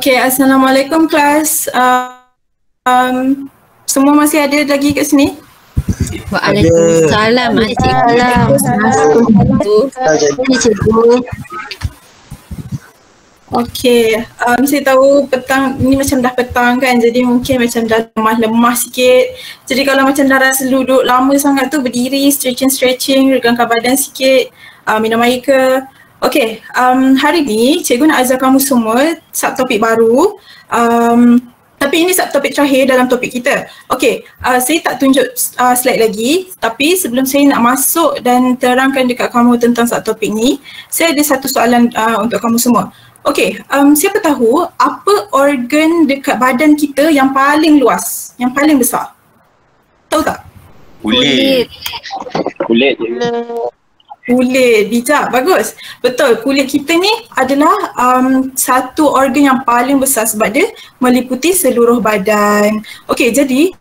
Okey, Assalamualaikum kelas. Semua masih ada lagi kat sini? Waalaikumsalam, Cikgu. Cikgu. Okey, saya tahu petang ni macam dah petang kan, jadi mungkin macam dah lemah-lemah sikit. Jadi kalau macam dah rasa duduk lama sangat tu, berdiri, stretching, regangkan badan sikit, minum air ke. Okey, hari ni cikgu nak ajar kamu semua subtopik baru. Tapi ini subtopik terakhir dalam topik kita. Okey, saya tak tunjuk slide lagi, tapi sebelum saya nak masuk dan terangkan dekat kamu tentang subtopik ni, saya ada satu soalan untuk kamu semua. Okey, siapa tahu apa organ dekat badan kita yang paling luas, yang paling besar? Tahu tak? Kulit. Kulit, bijak, bagus. Betul, kulit kita ni adalah satu organ yang paling besar sebab dia meliputi seluruh badan. Okey, jadi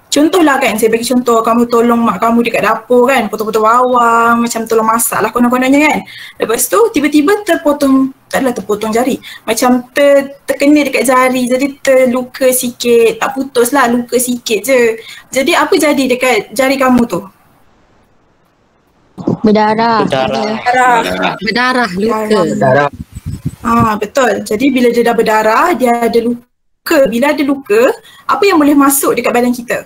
contohlah kan, saya bagi contoh, kamu tolong mak kamu dekat dapur kan, potong-potong bawang, macam tolong masak lah konon-kononnya kan. Lepas tu tiba-tiba taklah terpotong jari, macam terkena dekat jari, jadi terluka sikit, tak putus lah, luka sikit je. Jadi apa jadi dekat jari kamu tu? Berdarah, luka. Betul. Jadi bila dia dah berdarah, dia ada luka. Bila ada luka, apa yang boleh masuk dekat badan kita?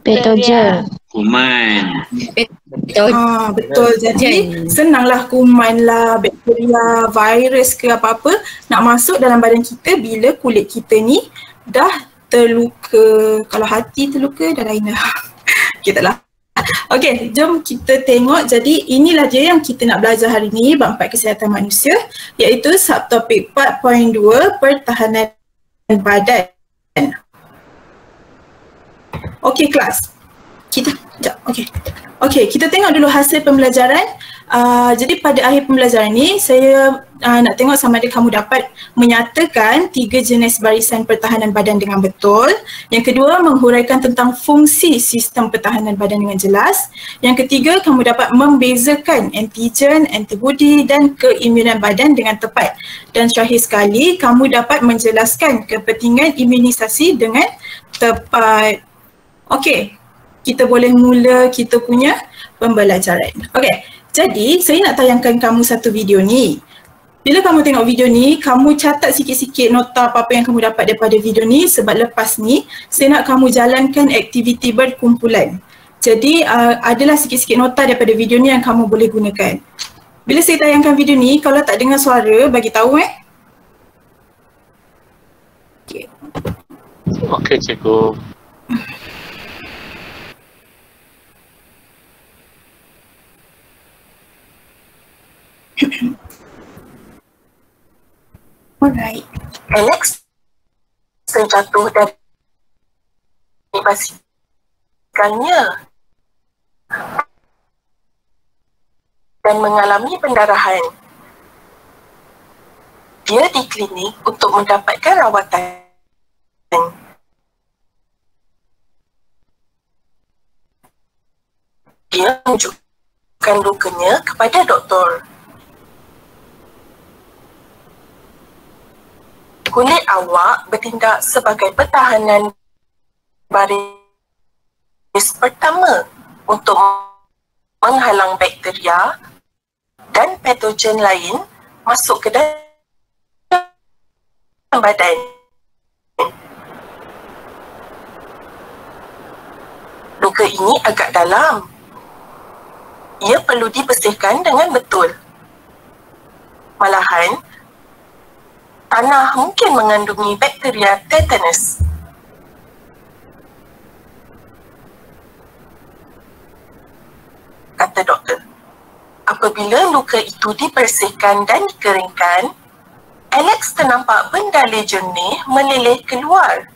Patogen. Kuman. Betul. Jadi senanglah kuman lah, bakteria, virus ke apa-apa nak masuk dalam badan kita bila kulit kita ni dah terluka. Kalau hati terluka dah lain dah. Kita lah. Okey, jom kita tengok. Jadi inilah dia yang kita nak belajar hari ni, bab 4 kesihatan manusia, iaitu subtopik 4.2 pertahanan badan. Okey kelas. Okey, kita tengok dulu hasil pembelajaran. Jadi pada akhir pembelajaran ni saya nak tengok sama ada kamu dapat menyatakan 3 jenis barisan pertahanan badan dengan betul. Yang kedua, menghuraikan tentang fungsi sistem pertahanan badan dengan jelas. Yang ketiga, kamu dapat membezakan antigen, antibodi dan keimunan badan dengan tepat. Dan terakhir sekali, kamu dapat menjelaskan kepentingan imunisasi dengan tepat. Okey, kita boleh mula kita punya pembelajaran. Okey, jadi saya nak tayangkan kamu satu video ni. Bila kamu tengok video ni, kamu catat sikit-sikit nota apa-apa yang kamu dapat daripada video ni, sebab lepas ni saya nak kamu jalankan aktiviti berkumpulan. Jadi adalah sikit-sikit nota daripada video ni yang kamu boleh gunakan. Bila saya tayangkan video ni, kalau tak dengar suara, bagi tahu Okey, cikgu. Alright. Alex terjatuh dari basikalnya dan mengalami pendarahan. Dia di klinik untuk mendapatkan rawatan. Dia menunjukkan lukanya kepada doktor. Kulit awak bertindak sebagai pertahanan baris pertama untuk menghalang bakteria dan patogen lain masuk ke dalam badan. Luka ini agak dalam. Ia perlu dibersihkan dengan betul. Malahan, tanah mungkin mengandungi bakteria tetanus. Kata doktor. Apabila luka itu dibersihkan dan dikeringkan, Alex ternampak benda jernih meleleh keluar.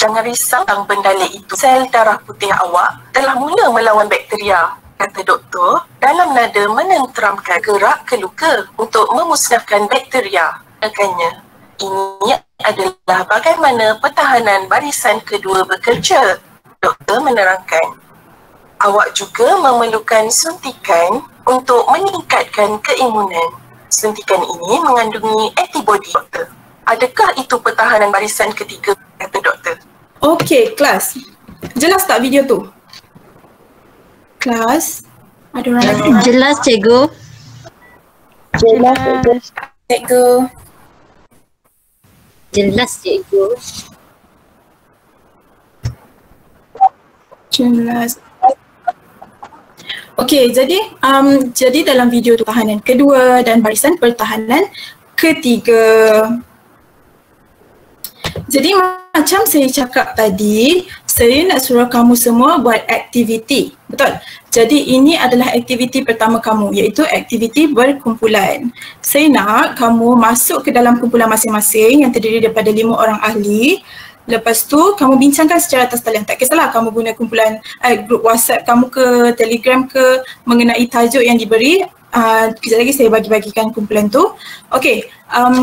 Jangan risau tentang bendale itu. Sel darah putih awak telah mula melawan bakteria, kata doktor dalam nada menenteramkan. Gerak ke luka untuk memusnahkan bakteria. Rekannya, ini adalah bagaimana pertahanan barisan kedua bekerja. Doktor menerangkan, awak juga memerlukan suntikan untuk meningkatkan keimunan. Suntikan ini mengandungi antibodi, doktor. Adakah itu pertahanan barisan ketiga, kata doktor? Okey, kelas. Jelas tak video tu? Kelas? Ada orang lagi? Jelas cikgu. Jelas cikgu. Cikgu. Jelas cikgu. Jelas. Okey, jadi dalam video tu pertahanan kedua dan barisan pertahanan ketiga. Jadi macam saya cakap tadi, saya nak suruh kamu semua buat aktiviti. Betul? Jadi ini adalah aktiviti pertama kamu, iaitu aktiviti berkumpulan. Saya nak kamu masuk ke dalam kumpulan masing-masing yang terdiri daripada 5 orang ahli. Lepas tu kamu bincangkan secara atas talian. Tak kisahlah kamu guna kumpulan grup WhatsApp kamu ke, Telegram ke, mengenai tajuk yang diberi. Kejap lagi saya bagi-bagikan kumpulan tu. Okey,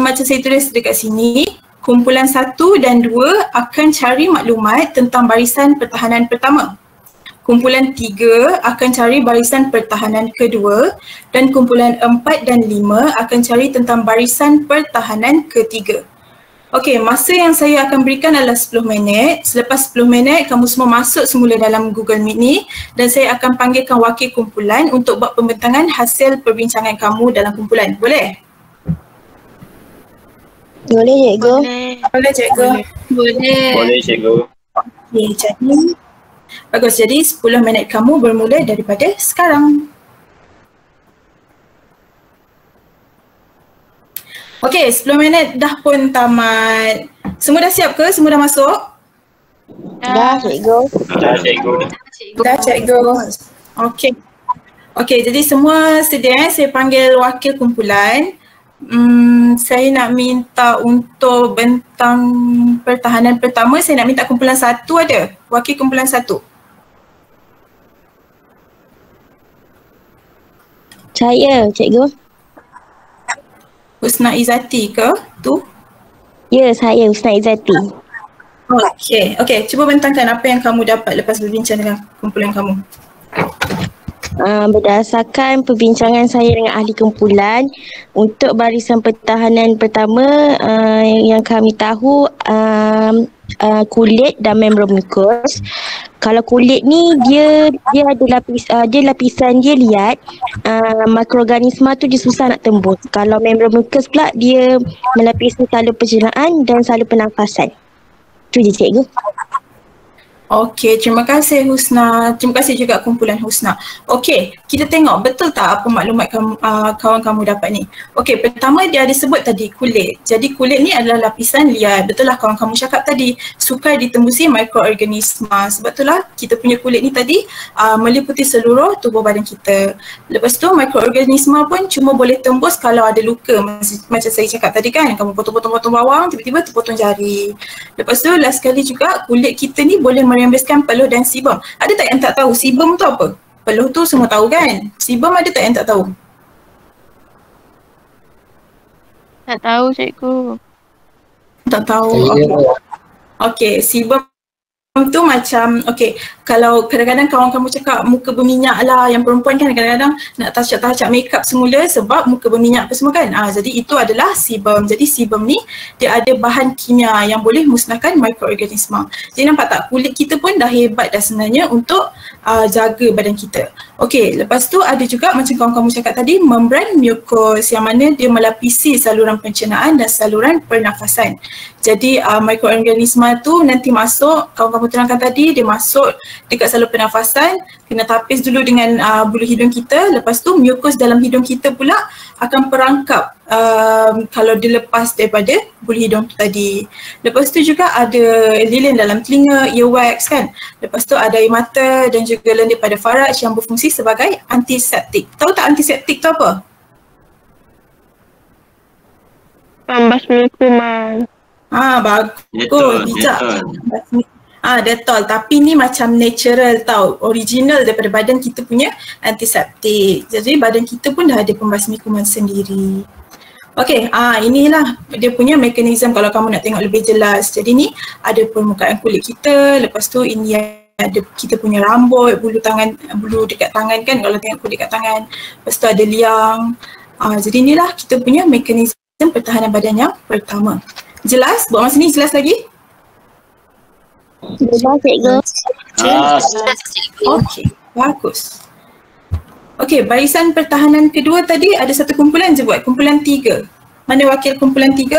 macam saya tulis dekat sini, kumpulan 1 dan 2 akan cari maklumat tentang barisan pertahanan pertama. Kumpulan 3 akan cari barisan pertahanan kedua dan kumpulan 4 dan 5 akan cari tentang barisan pertahanan ketiga. Okey, masa yang saya akan berikan adalah 10 minit. Selepas 10 minit, kamu semua masuk semula dalam Google Meet ni dan saya akan panggilkan wakil kumpulan untuk buat pembentangan hasil perbincangan kamu dalam kumpulan. Boleh? Boleh cikgu. Boleh cikgu. Boleh cikgu. Okey, jadi bagus. Jadi 10 minit kamu bermula daripada sekarang. Okey, 10 minit dah pun tamat. Semua dah siap ke? Semua dah masuk? Dah cikgu. Dah cikgu. Dah cikgu. Okey. Okey, jadi semua sedia. Saya panggil wakil kumpulan. Saya nak minta untuk bentang pertahanan pertama, saya nak minta kumpulan 1 ada? Wakil kumpulan 1. Saya cikgu. Husna Izzati ke? Tu? Ya, saya Husna Izzati. Okey, cuba bentangkan apa yang kamu dapat lepas berbincang dengan kumpulan kamu. Berdasarkan perbincangan saya dengan ahli kumpulan, untuk barisan pertahanan pertama yang kami tahu kulit dan membran mukus. Kalau kulit ni dia ada lapisan dia liat, mikroorganisma tu dia susah nak tembus. Kalau membran mukus pula dia melapisi salur pencernaan dan salur pernafasan. Tu je cikgu. Okey, terima kasih Husna. Terima kasih juga kumpulan Husna. Okey, kita tengok betul tak apa maklumat kawan kamu dapat ni. Okey, pertama dia ada sebut tadi kulit. Jadi kulit ni adalah lapisan liat. Betul lah kawan kamu cakap tadi, sukar ditembusi mikroorganisma. Sebab itulah kita punya kulit ni tadi meliputi seluruh tubuh badan kita. Lepas tu mikroorganisma pun cuma boleh tembus kalau ada luka. Macam saya cakap tadi kan, kamu potong-potong bawang, tiba-tiba terpotong jari. Lepas tu last sekali juga kulit kita ni boleh merembeskan peluh dan sebum. Ada tak yang tak tahu sebum tu apa? Peluh tu semua tahu kan? Sebum ada tak yang tak tahu? Tak tahu cikgu. Tak tahu. Okey, sebum tu macam, okey, kalau kadang-kadang kawan kamu cakap muka berminyak lah, yang perempuan kan kadang-kadang nak touch-up makeup semula sebab muka berminyak apa semua kan. Jadi itu adalah sebum. Jadi sebum ni dia ada bahan kimia yang boleh musnahkan mikroorganisma. Jadi nampak tak, kulit kita pun dah hebat dah sebenarnya untuk jaga badan kita. Okey, lepas tu ada juga macam kawan kamu cakap tadi, membran mukus yang mana dia melapisi saluran pencernaan dan saluran pernafasan. Jadi mikroorganisma tu nanti masuk, kawan kamu terangkan tadi, dia masuk dekat saluran pernafasan, kena tapis dulu dengan bulu hidung kita. Lepas tu mukus dalam hidung kita pula akan perangkap kalau dia lepas daripada bulu hidung tu tadi. Lepas tu juga ada lilin dalam telinga, earwax kan. Lepas tu ada air mata dan juga lendir pada faraj yang berfungsi sebagai antiseptik. Tahu tak antiseptik tu apa? Pembasmi kuman. Bagus. Bijak. Dettol. Tapi ni macam natural tau. Original daripada badan kita punya antiseptik. Jadi badan kita pun dah ada pembasmi kuman sendiri. Okey, inilah dia punya mekanisme kalau kamu nak tengok lebih jelas. Jadi ni ada permukaan kulit kita, lepas tu ini ada kita punya rambut, bulu dekat tangan kan, kalau tengok kulit dekat tangan. Lepas tu ada liang. Jadi inilah kita punya mekanisme pertahanan badan yang pertama. Jelas? Buat masa ni jelas lagi? Jelas cikgu. Okey, bagus. Okey, barisan pertahanan kedua tadi ada satu kumpulan je buat, kumpulan 3. Mana wakil kumpulan 3?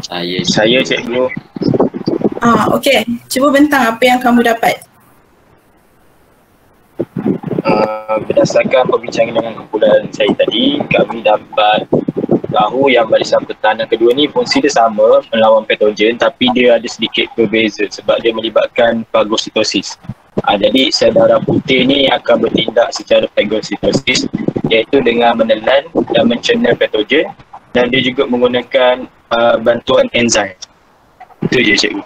Saya cikgu. Okey, cuba bentang apa yang kamu dapat. Berdasarkan perbincangan dengan kumpulan saya tadi, kami dapat tahu yang barisan pertahanan kedua ni fungsi dia sama melawan patogen, tapi dia ada sedikit berbeza sebab dia melibatkan fagositosis. Jadi sel darah putih ni akan bertindak secara fagositosis, iaitu dengan menelan dan mencerna patogen, dan dia juga menggunakan bantuan enzim. Itu je cikgu.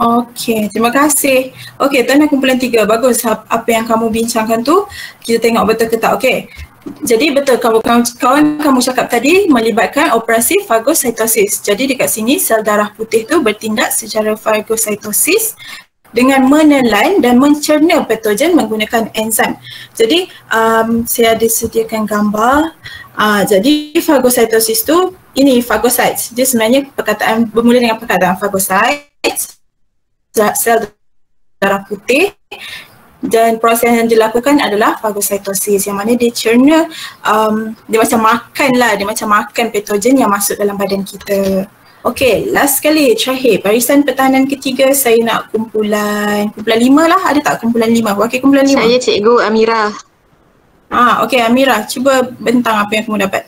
Okey, terima kasih. Okey, tuan kumpulan 3, bagus apa yang kamu bincangkan tu. Kita tengok betul ke tak. Okey. Jadi betul kawan kamu cakap tadi melibatkan operasi fagositosis. Jadi dekat sini sel darah putih tu bertindak secara fagositosis dengan menelan dan mencerna patogen menggunakan enzim. Jadi saya ada sediakan gambar. Jadi fagositosis tu, ini phagocytes. Dia sebenarnya perkataan bermula dengan perkataan phagocytes, sel darah putih, dan proses yang dilakukan adalah fagositosis, yang mana dia cerna, dia macam makan patogen yang masuk dalam badan kita. Okey, last sekali, terakhir, barisan pertahanan ketiga saya nak kumpulan 5 lah. Ada tak kumpulan 5? Wakil kumpulan 5. Saya cikgu Amira. Okey Amira, cuba bentang apa yang kamu dapat.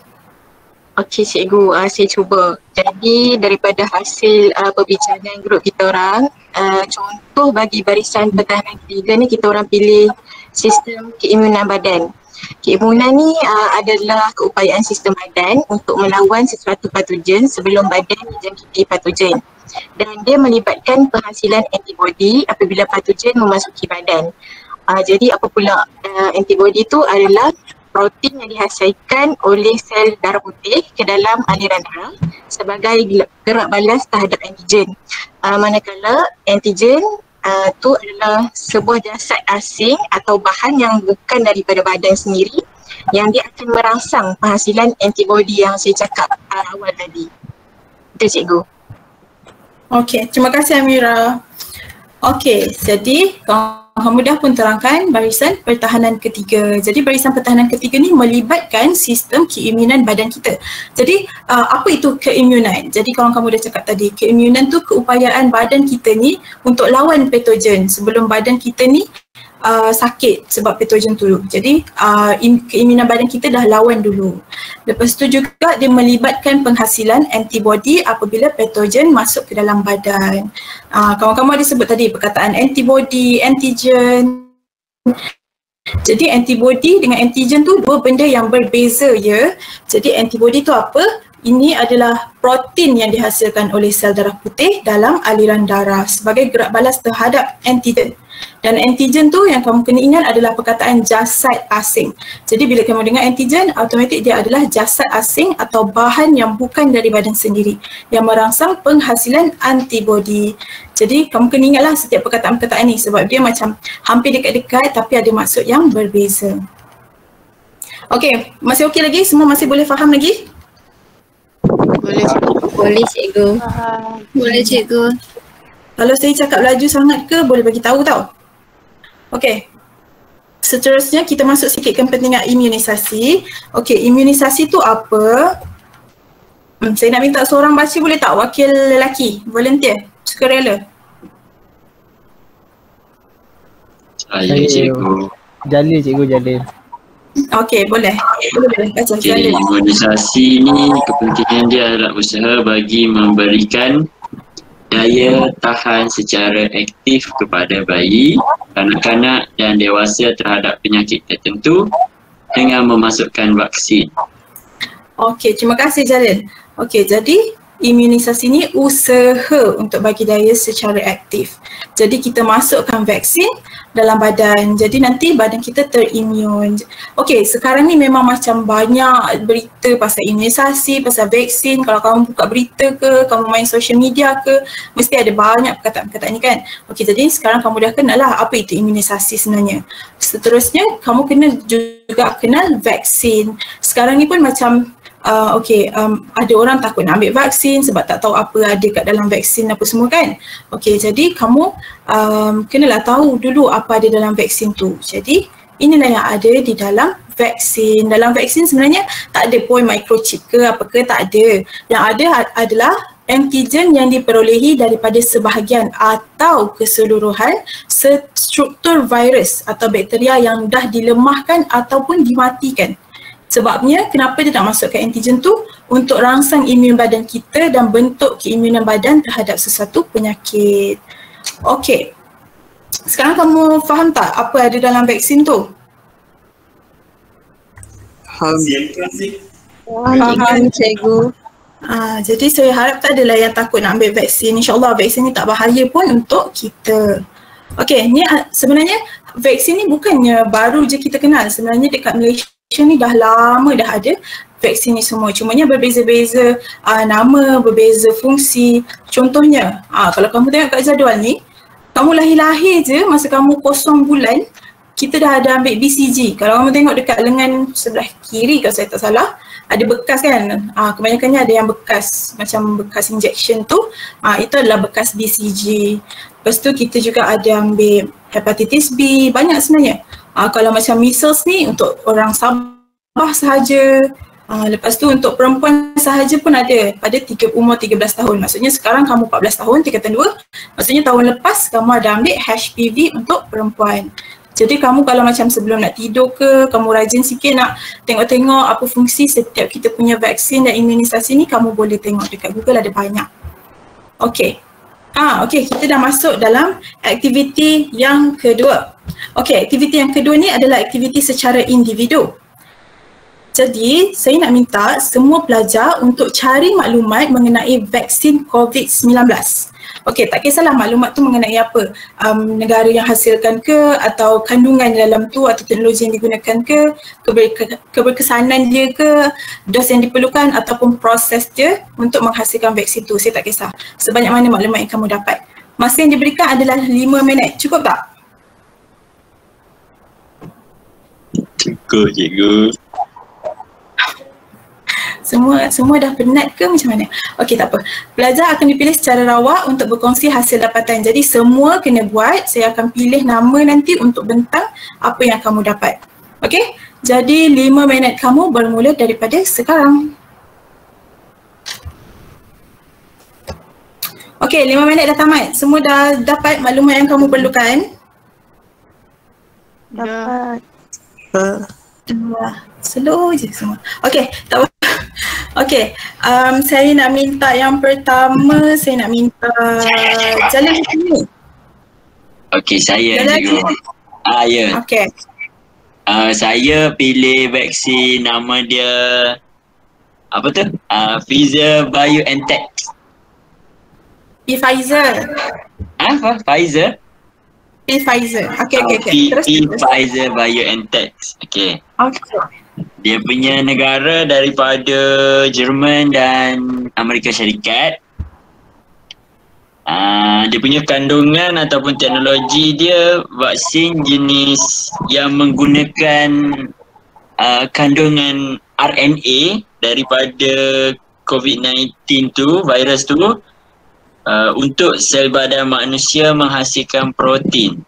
Okey cikgu, saya cuba. Jadi daripada hasil perbincangan grup kita orang, contoh bagi barisan pertahanan ketiga ni kita orang pilih sistem keimunan badan. Keimunan ni adalah keupayaan sistem badan untuk melawan sesuatu patogen sebelum badan dijangkiti patogen. Dan dia melibatkan penghasilan antibodi apabila patogen memasuki badan. Jadi apa pula antibodi tu adalah protein yang dihasilkan oleh sel darah putih ke dalam aliran darah sebagai gerak balas terhadap antigen. Manakala antigen tu adalah sebuah jasad asing atau bahan yang bukan daripada badan sendiri yang dia akan merangsang penghasilan antibodi yang saya cakap awal tadi. Itu cikgu. Okey, terima kasih Amira. Okey, jadi kamu dah pun terangkan barisan pertahanan ketiga. Jadi barisan pertahanan ketiga ni melibatkan sistem keimunan badan kita. Jadi apa itu keimunan? Jadi kamu dah cakap tadi, keimunan tu keupayaan badan kita ni untuk lawan patogen sebelum badan kita ni sakit sebab patogen tu. Jadi keimunan badan kita dah lawan dulu. Lepas tu juga dia melibatkan penghasilan antibodi apabila patogen masuk ke dalam badan. Kamu ada sebut tadi perkataan antibodi, antigen. Jadi antibodi dengan antigen tu dua benda yang berbeza ya. Jadi antibodi tu apa? Ini adalah protein yang dihasilkan oleh sel darah putih dalam aliran darah sebagai gerak balas terhadap antigen. Dan antigen tu yang kamu kena ingat adalah perkataan jasad asing. Jadi bila kamu dengar antigen, automatik dia adalah jasad asing atau bahan yang bukan dari badan sendiri yang merangsang penghasilan antibodi. Jadi kamu kena ingatlah setiap perkataan-perkataan ni sebab dia macam hampir dekat-dekat tapi ada maksud yang berbeza. Okey, masih okey lagi? Semua masih boleh faham lagi? Boleh cikgu. Boleh cikgu. Kalau saya cakap laju sangat ke boleh bagi tahu tau. Okey. Seterusnya kita masuk sikit ke pentingnya imunisasi. Okey, imunisasi tu apa? Saya nak minta seorang baca boleh tak? Wakil lelaki, volunteer, sukarela. Saya cikgu. Jalil cikgu, Jalil. Okey, boleh. Boleh baca. Jadi imunisasi ni kepentingan dia adalah usaha bagi memberikan daya tahan secara aktif kepada bayi, kanak-kanak dan dewasa terhadap penyakit tertentu dengan memasukkan vaksin. Okey, terima kasih Jalil. Okey, jadi imunisasi ni usaha untuk bagi daya secara aktif. Jadi kita masukkan vaksin dalam badan. Jadi nanti badan kita terimun. Okey, sekarang ni memang macam banyak berita pasal imunisasi, pasal vaksin. Kalau kamu buka berita ke, kamu main social media ke, mesti ada banyak perkataan-perkataan ni kan. Okey, jadi sekarang kamu dah kenal lah apa itu imunisasi sebenarnya. Seterusnya, kamu kena juga kenal vaksin. Sekarang ni pun macam ada orang takut nak ambil vaksin sebab tak tahu apa ada kat dalam vaksin apa semua kan. Okey, jadi kamu kenalah tahu dulu apa ada dalam vaksin tu. Jadi inilah yang ada di dalam vaksin. Dalam vaksin sebenarnya tak ada pun microchip ke apa ke, tak ada. Yang ada adalah antigen yang diperolehi daripada sebahagian atau keseluruhan struktur virus atau bakteria yang dah dilemahkan ataupun dimatikan. Sebabnya kenapa dia nak masukkan antigen tu? Untuk rangsang imun badan kita dan bentuk keimunan badan terhadap sesuatu penyakit. Okey. Sekarang kamu faham tak apa ada dalam vaksin tu? Faham cikgu. Jadi saya harap tak adalah yang takut nak ambil vaksin. InsyaAllah vaksin ni tak bahaya pun untuk kita. Okey, ni sebenarnya vaksin ni bukannya baru je kita kenal. Sebenarnya dekat Malaysia ni dah lama dah ada vaksin ni semua. Cumanya berbeza-beza nama, berbeza fungsi. Contohnya, kalau kamu tengok kat jadual ni, kamu lahir-lahir je masa kamu 0 bulan, kita dah ada ambil BCG. Kalau kamu tengok dekat lengan sebelah kiri kalau saya tak salah, ada bekas kan. Kebanyakannya ada yang bekas, macam bekas injection tu, itu adalah bekas BCG. Lepas tu kita juga ada ambil hepatitis B, banyak sebenarnya. Kalau macam measles ni untuk orang Sabah sahaja. Lepas tu untuk perempuan sahaja pun ada pada umur 13 tahun. Maksudnya sekarang kamu 14 tahun, tingkatan 2. Maksudnya tahun lepas kamu ada ambil HPV untuk perempuan. Jadi kamu kalau macam sebelum nak tidur ke, kamu rajin sikit nak tengok-tengok apa fungsi setiap kita punya vaksin dan imunisasi ni, kamu boleh tengok dekat Google, ada banyak. Okey. Okey, kita dah masuk dalam aktiviti yang kedua. Okey, aktiviti yang kedua ni adalah aktiviti secara individu. Jadi, saya nak minta semua pelajar untuk cari maklumat mengenai vaksin COVID-19. Okey, tak kisahlah maklumat tu mengenai apa. Negara yang hasilkan ke, atau kandungan dalam tu, atau teknologi yang digunakan ke, keberkesanan dia ke, dos yang diperlukan ataupun proses dia untuk menghasilkan vaksin tu. Saya tak kisah. Sebanyak mana maklumat yang kamu dapat. Masa yang diberikan adalah 5 minit. Cukup tak? Cukup, cikgu. Semua dah penat ke macam mana? Okey, tak apa. Pelajar akan dipilih secara rawak untuk berkongsi hasil dapatan. Jadi semua kena buat. Saya akan pilih nama nanti untuk bentang apa yang kamu dapat. Okey? Jadi 5 minit kamu bermula daripada sekarang. Okey, 5 minit dah tamat. Semua dah dapat maklumat yang kamu perlukan? Dapat. Slow je semua. Okey, tak apa. Okey, saya nak minta yang pertama, saya nak minta jalan sini. Okey, saya cikgu. Ya. Okey. Saya pilih vaksin, nama dia apa tu? Pfizer-BioNTech. Pfizer. Apa? Pfizer? Pfizer. Okey. Terus. Pfizer-BioNTech. Okey. Dia punya negara daripada Jerman dan Amerika Syarikat. Dia punya kandungan ataupun teknologi dia vaksin jenis yang menggunakan kandungan RNA daripada COVID-19 tu, virus tu, untuk sel badan manusia menghasilkan protein.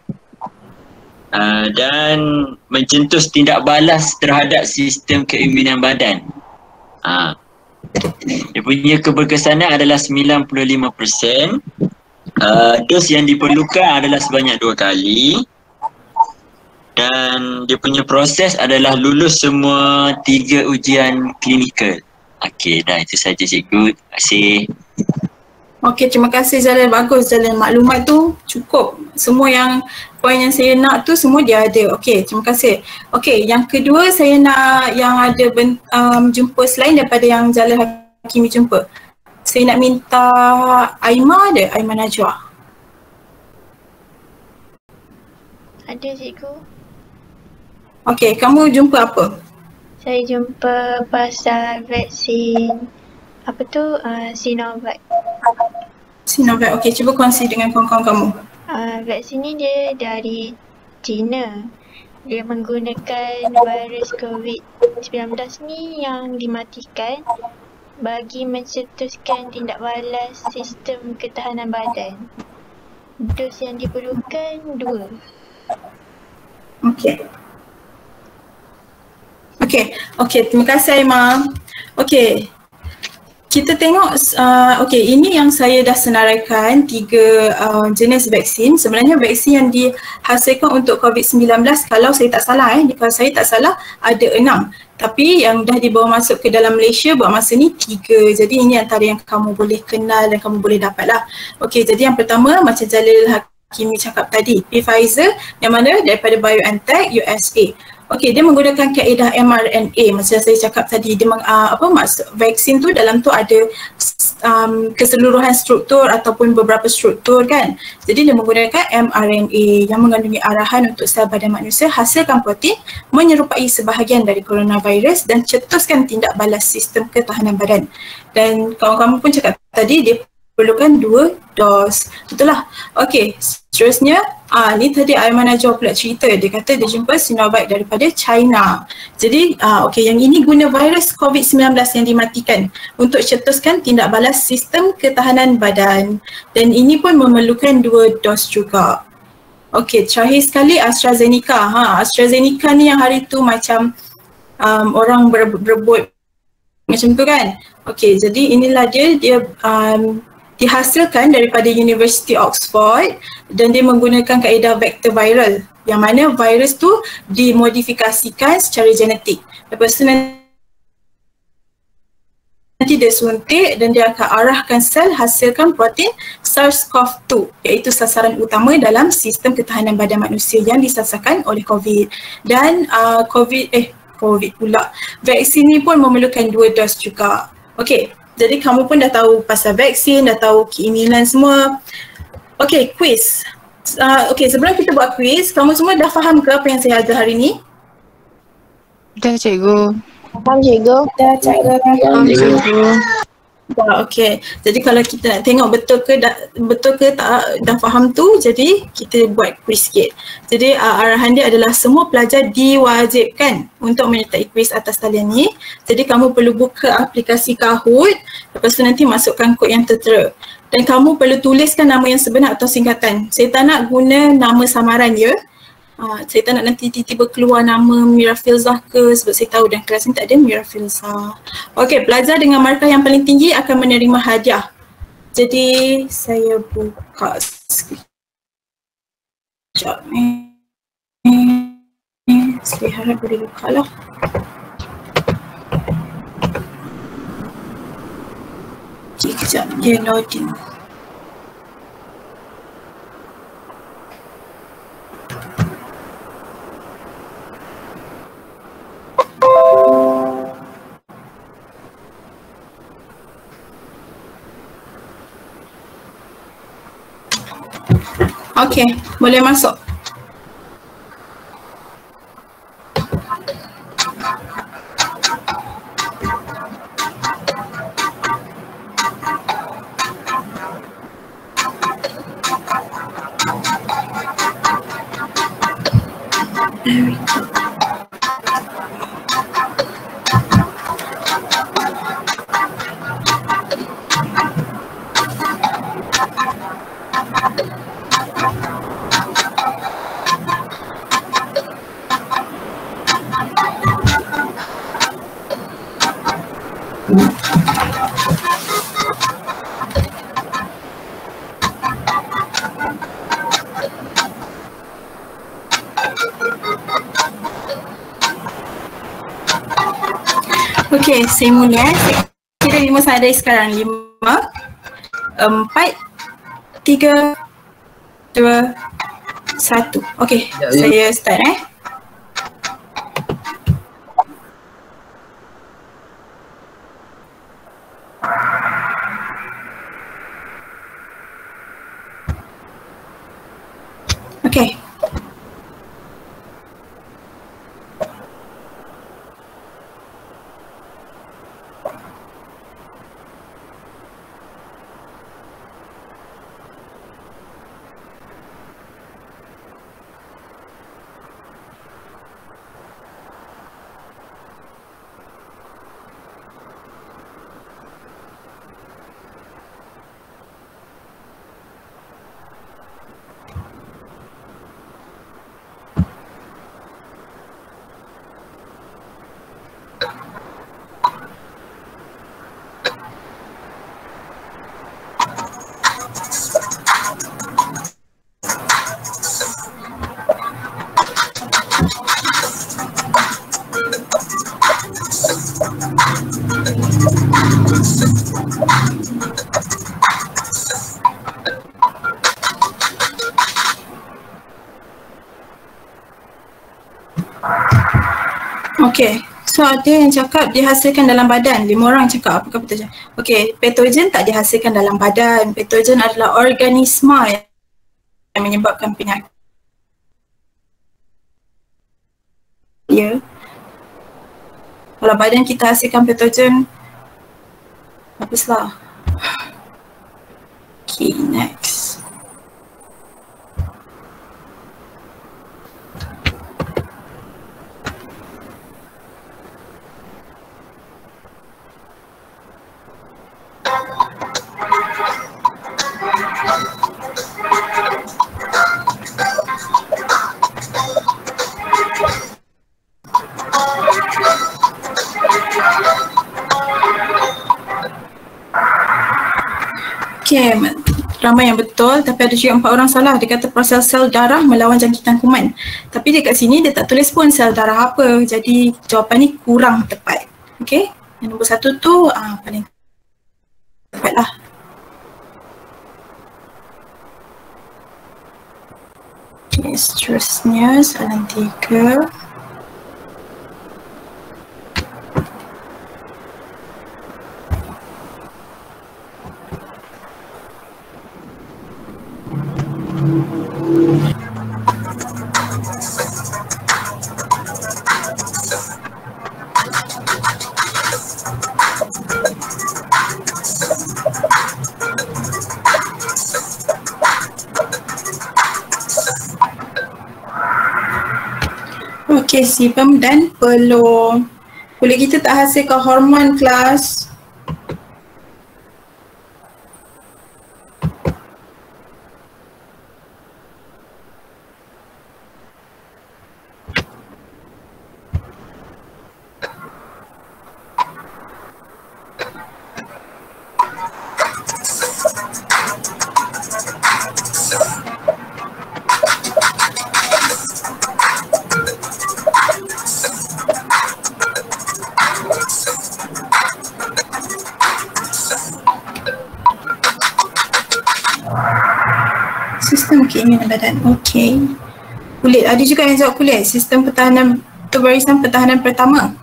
Dan mencetus tindak balas terhadap sistem keimunan badan. Dia punya keberkesanan adalah 95%. Dos yang diperlukan adalah sebanyak 2 kali. Dan dia punya proses adalah lulus semua 3 ujian klinikal. Okey, dah itu saja cikgu. Terima kasih. Okey, terima kasih Jalil. Bagus Jalil. Maklumat tu cukup. Semua yang poin yang saya nak tu semua dia ada. Okey, terima kasih. Okey, yang kedua saya nak yang ada jumpa selain daripada yang Jalil Hakimi jumpa. Saya nak minta Aimah ada, Aimah Najwa. Ada cikgu. Okey, kamu jumpa apa? Saya jumpa pasal vaksin apa tu Sinovac. Sinovac. Okey, cuba kongsi dengan kawan-kawan kamu. Vaksin ni dia dari China. Dia menggunakan virus COVID-19 ni yang dimatikan bagi mencetuskan tindak balas sistem ketahanan badan. Dos yang diperlukan 2. Okey. Okey, terima kasih Aimah. Okey. Kita tengok, ini yang saya dah senaraikan 3 jenis vaksin. Sebenarnya vaksin yang dihasilkan untuk COVID-19, kalau saya tak salah kalau saya tak salah ada 6. Tapi yang dah dibawa masuk ke dalam Malaysia buat masa ni 3. Jadi ini antara yang kamu boleh kenal dan kamu boleh dapat lah. Okey, jadi yang pertama macam Jalil Hakimi cakap tadi, Pfizer yang mana daripada BioNTech USA. Okey, dia menggunakan kaedah mRNA macam saya cakap tadi. Dia maksud vaksin tu dalam tu ada keseluruhan struktur ataupun beberapa struktur kan. Jadi dia menggunakan mRNA yang mengandungi arahan untuk sel badan manusia hasilkan protein menyerupai sebahagian dari coronavirus dan cetuskan tindak balas sistem ketahanan badan. Dan kawan-kawan pun cakap tadi dia perlukan 2 dos. Betul lah. Okey, seterusnya ni tadi Aimah Najwa pula cerita. Dia kata dia jumpa Sinovac daripada China. Jadi yang ini guna virus COVID-19 yang dimatikan untuk cetuskan tindak balas sistem ketahanan badan. Dan ini pun memerlukan 2 dos juga. Okey, terakhir sekali AstraZeneca. AstraZeneca ni yang hari tu macam orang berebut macam tu kan. Okey, jadi inilah dia dihasilkan daripada University Oxford dan dia menggunakan kaedah vektor viral yang mana virus tu dimodifikasikan secara genetik. Lepas tu nanti dia suntik dan dia akan arahkan sel hasilkan protein SARS-CoV-2 iaitu sasaran utama dalam sistem ketahanan badan manusia yang disasarkan oleh COVID. Dan COVID pula. Vaksin ni pun memerlukan 2 dos juga. Okey. Jadi kamu pun dah tahu pasal vaksin, dah tahu keinginan semua. Okey, quiz. Sebelum kita buat quiz, kamu semua dah faham ke apa yang saya ajar hari ni? Dah cikgu. Faham cikgu. Dah cikgu. Faham cikgu. Okey. Jadi kalau kita nak tengok betul ke tak dah faham tu, jadi kita buat quiz sikit. Jadi arahan dia adalah semua pelajar diwajibkan untuk menyertai quiz atas talian ni. Jadi kamu perlu buka aplikasi Kahoot, lepas tu nanti masukkan kod yang tertera. Dan kamu perlu tuliskan nama yang sebenar atau singkatan. Saya tak nak guna nama samaran ya. Saya tak nak nanti tiba-tiba keluar nama Mira Filzah ke, sebab saya tahu dalam kelas ni tak ada Mira Filzah. Okey, pelajar dengan markah yang paling tinggi akan menerima hadiah. Jadi saya buka sekejap ni. Saya harap boleh buka lah. Okay, kejap dia loading. Okey, boleh masuk. Okey, saya mula. Kira 5 sadai sekarang. 5, 4, 3, 2, 1. Okey, saya start Okay, so ada yang cakap dihasilkan dalam badan. 5 orang cakap apakah patogen. Okay, patogen tak dihasilkan dalam badan. Patogen adalah organisma yang menyebabkan penyakit. Ya. Kalau badan kita hasilkan patogen, baguslah. Okay, next. Okay, ramai yang betul tapi ada juga 4 orang salah. Dia kata proses sel darah melawan jangkitan kuman. Tapi dekat sini dia tak tulis pun sel darah apa. Jadi jawapan ni kurang tepat. Okay, yang nombor 1 tu paling tepat lah. Okay, seterusnya soalan 3. Okey, sebum dan peluh. Kulit kita tak hasilkan hormon kelas. Sistem keinginan badan. Okey. Kulit. Ada juga yang jawab kulit. Sistem pertahanan atau barisan pertahanan pertama.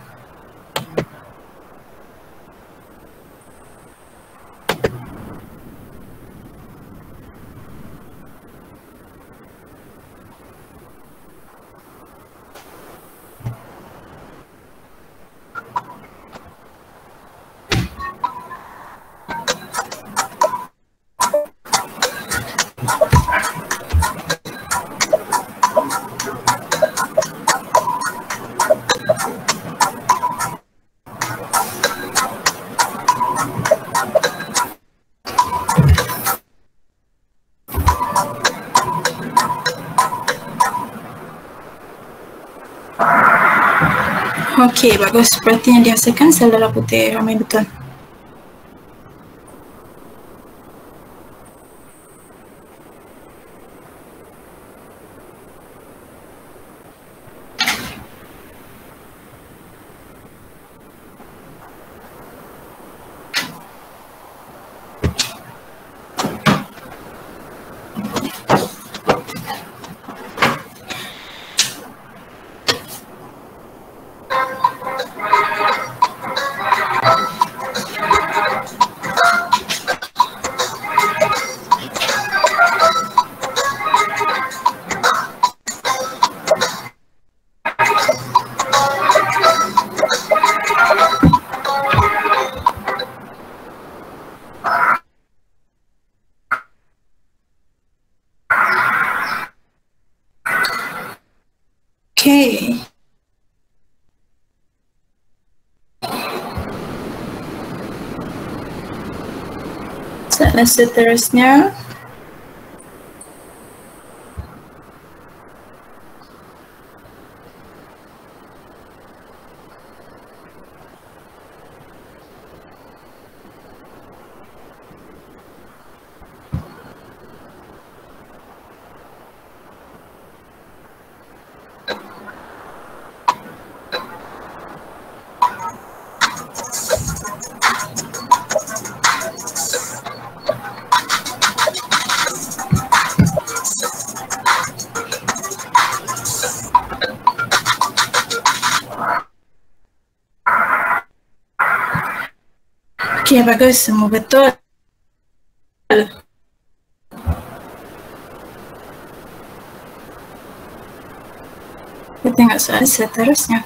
Okey, bagus. Seperti yang dihasilkan sel darah putih. Ramai betul. Okay. Soalan seterusnya. Okey, bagus. Semua betul. Kita tengok soalan seterusnya.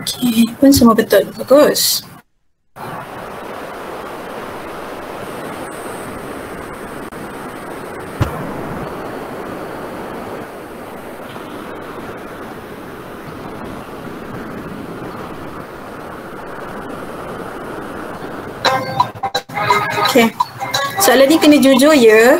Okey, pun semua betul. Bagus. Okey. Soalan ni kena jujur ya.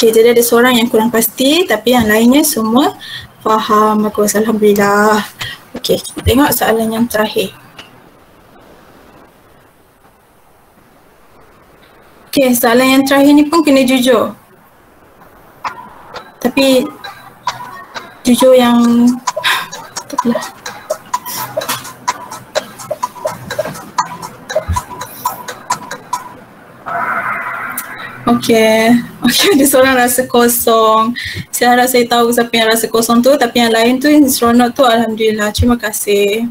Okey, jadi ada seorang yang kurang pasti tapi yang lainnya semua faham. Bagus, alhamdulillah. Okey, kita tengok soalan yang terakhir. Okey, soalan yang terakhir ni pun kena jujur. Tapi jujur yang taklah. Okey, ada seorang rasa kosong. Saya harap saya tahu siapa yang rasa kosong tu, tapi yang lain tu yang seronok tu alhamdulillah. Terima kasih.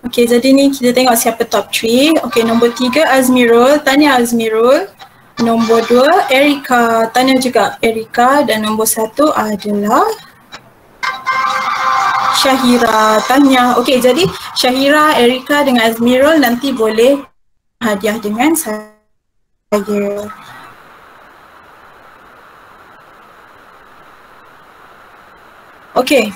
Okey, jadi ni kita tengok siapa top 3. Okey, nombor 3 Azmirul, tanya Azmirul. Nombor 2 Erika, tanya juga Erika, dan nombor 1 adalah Syahira, tanya. Okey, jadi Syahira, Erika dengan Azmirul nanti boleh hadiah dengan saya. Okey.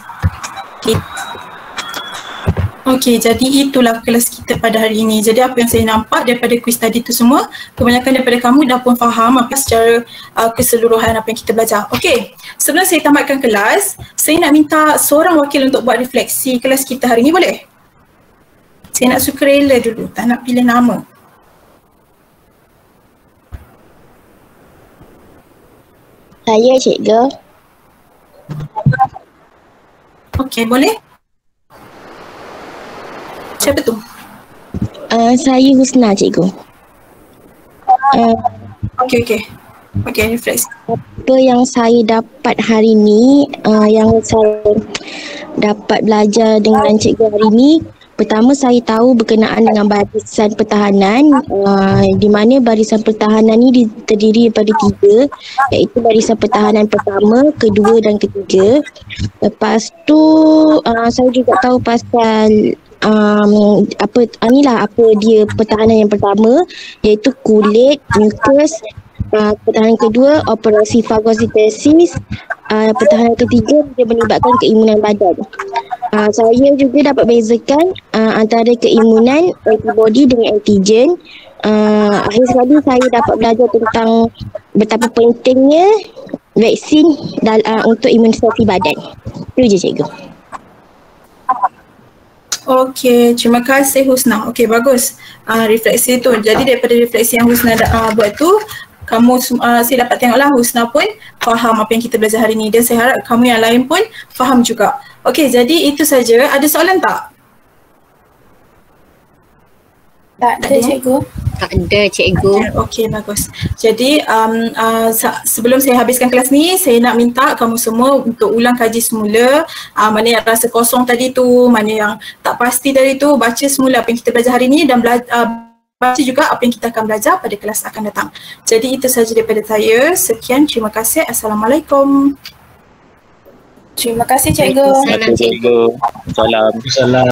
Okey, jadi itulah kelas kita pada hari ini. Jadi apa yang saya nampak daripada kuis tadi tu semua, kebanyakan daripada kamu dah pun faham apa secara keseluruhan apa yang kita belajar. Okey, sebelum saya tamatkan kelas, saya nak minta seorang wakil untuk buat refleksi kelas kita hari ini, boleh? Saya nak sukarela dulu, tak nak pilih nama. Saya, cikgu. Okey, boleh? Siapa tu? Saya Husna, cikgu. Okey, refresh. Apa yang saya dapat hari ni, yang saya dapat belajar dengan cikgu hari ni, pertama saya tahu berkenaan dengan barisan pertahanan, di mana barisan pertahanan ni terdiri daripada 3, iaitu barisan pertahanan pertama, kedua dan ketiga. Lepas tu saya juga tahu pasal apa dia pertahanan yang pertama, iaitu kulit, mukus, pertahanan kedua operasi fagositosis, pertahanan ketiga dia melibatkan keimunan badan. Saya juga dapat bezakan antara keimunan antibody dengan antigen. Akhir sekali saya dapat belajar tentang betapa pentingnya vaksin untuk imunisasi badan. Itu je, cikgu. Okey, terima kasih Husna. Okey, bagus. Refleksi tu. Jadi daripada refleksi yang Husna buat tu, kamu saya dapat tengoklah Husna pun faham apa yang kita belajar hari ni, dan saya harap kamu yang lain pun faham juga. Okey, jadi itu saja. Ada soalan tak? Tak ada, cikgu. Tak ada, cikgu. Okey, bagus. Jadi sebelum saya habiskan kelas ni, saya nak minta kamu semua untuk ulang kaji semula mana yang rasa kosong tadi tu, mana yang tak pasti tadi tu, baca semula apa yang kita belajar hari ni dan baca juga apa yang kita akan belajar pada kelas akan datang. Jadi itu sahaja daripada saya. Sekian, terima kasih. Assalamualaikum. Terima kasih, cikgu. Terima kasih, cikgu. Salam.